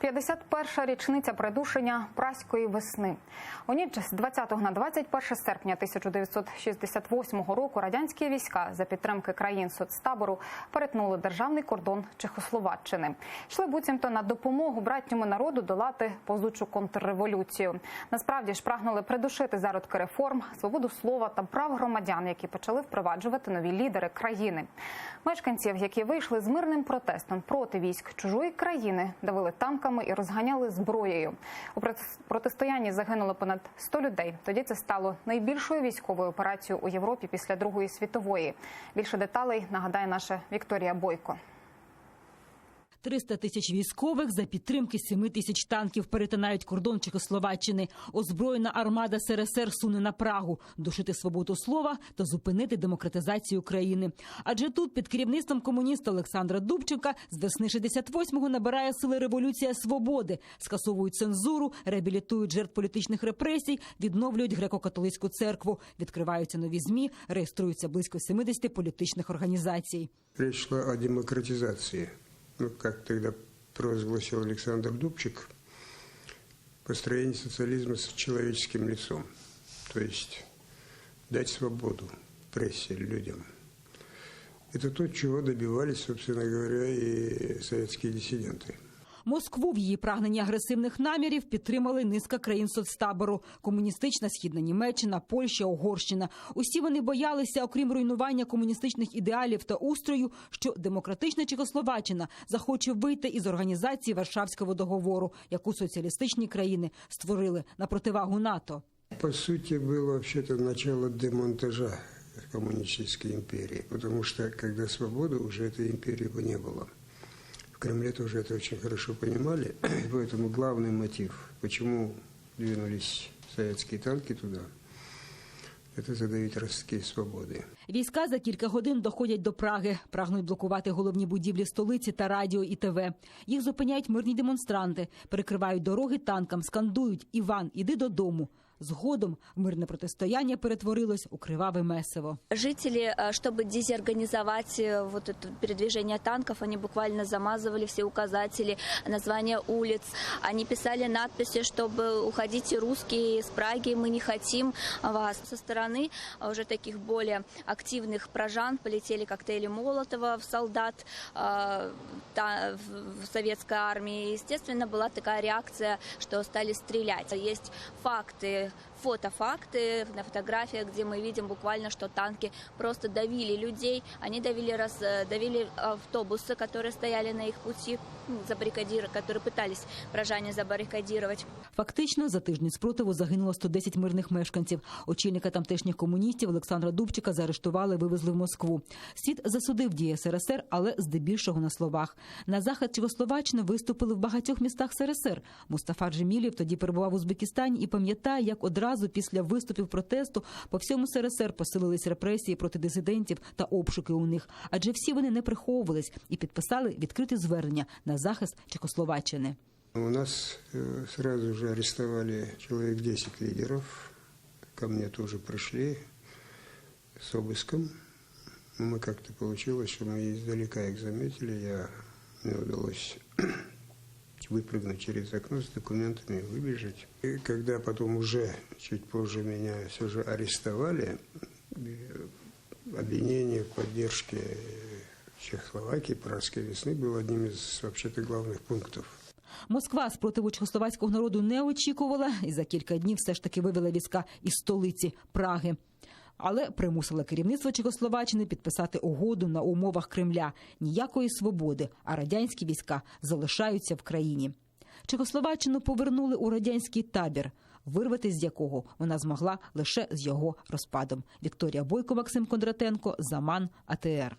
51-ша річниця придушення Праської весни. У ніч з 20 на 21 серпня 1968 року радянські війська за підтримки країн соцтабору перетнули державний кордон Чехословаччини. Йшли буцімто на допомогу братньому народу долати повзучу контрреволюцію. Насправді ж прагнули придушити зародки реформ, свободу слова та прав громадян, які почали впроваджувати нові лідери країни. Мешканців, які вийшли з мирним протестом проти військ чужої країни, давили танками і розганяли зброєю. У протистоянні загинуло понад 100 людей. Тоді це стало найбільшою військовою операцією у Європі після Другої світової. Більше деталей нагадає наша Вікторія Бойко. 300 тисяч військових за підтримки 7 тисяч танків перетинають кордон Чехословаччини. Озброєна армада СРСР суне на Прагу – душити свободу слова та зупинити демократизацію країни. Адже тут під керівництвом комуніста Олександра Дубченка з весни 68-го набирає сили революція свободи. Скасовують цензуру, реабілітують жертв політичних репресій, відновлюють греко-католицьку церкву, відкриваються нові ЗМІ, реєструються близько 70 політичних організацій. Речь шла о демократизации. Как тогда провозгласил Александр Дубчик, построение социализма с человеческим лицом. То есть дать свободу прессе, людям. Это то, чего добивались, собственно говоря, и советские диссиденты. Москву в її прагненні агресивних намірів підтримали низка країн соцтабору – комуністична Східна Німеччина, Польща, Угорщина. Усі вони боялися, окрім руйнування комуністичних ідеалів та устрою, що демократична Чехословаччина захоче вийти із організації Варшавського договору, яку соціалістичні країни створили на противагу НАТО. По сути, было вообще-то начало демонтажа коммунистической империи, потому что, когда свободы, уже этой империи бы не было. В Кремле тоже это очень хорошо понимали, поэтому главный мотив, почему двинулись советские танки туда, это задавить ростки свободи. Війська за кілька годин доходять до Праги. Прагнуть блокувати головні будівлі столиці та радіо і ТВ. Їх зупиняють мирні демонстранти, перекривають дороги танкам, скандують «Іван, іди додому». Згодом мирне протистояння перетворилось у криваве месиво. Жители, чтобы дезорганизовать вот это передвижение танков, они буквально замазывали все указатели, названия улиц. Они писали надписи, чтобы уходите русские из Праги, мы не хотим вас. Со стороны уже таких более активных пражан полетели коктейли Молотова в солдат в советской армии. Естественно, была такая реакция, что стали стрелять. Есть факты, фотофакты на фотографиях, где мы видим буквально, что танки просто давили людей. Они давили автобусы, которые стояли на их пути, которые пытались пражане забаррикадировать. Фактично, за тиждень спротиву загинуло 110 мирних мешканців. Очільника тамтешніх комуністів Олександра Дубчика заарештували, вивезли в Москву. Світ засудив дії СРСР, але здебільшого на словах. На захист Чехословаччини виступили в багатьох містах СРСР. Мустафа Джемілєв тоді перебував в Узбекистані і пам'ятає, як одразу після виступів протесту по всьому СРСР посилились репресії проти дисидентів та обшуки у них. Адже всі вони не приховувались і підписали відкрите звернення на захист Чехословаччини. У нас сразу же арестовали человек 10 лидеров. Ко мне тоже пришли с обыском. Мы как-то получилось, что мы издалека их заметили. Мне удалось выпрыгнуть через окно с документами и выбежать. И когда потом уже, чуть позже меня все же арестовали, обвинение в поддержке Чехословакии, Пражской весны было одним из вообще-то главных пунктов. Москва спротиву чехословацького народу не очікувала і за кілька днів все ж таки вивела війська із столиці Праги. Але примусила керівництво Чехословаччини підписати угоду на умовах Кремля. Ніякої свободи, а радянські війська залишаються в країні. Чехословаччину повернули у радянський табір, вирватися з якого вона змогла лише з його розпадом. Вікторія Бойко, Максим Кондратенко, Заман, АТР.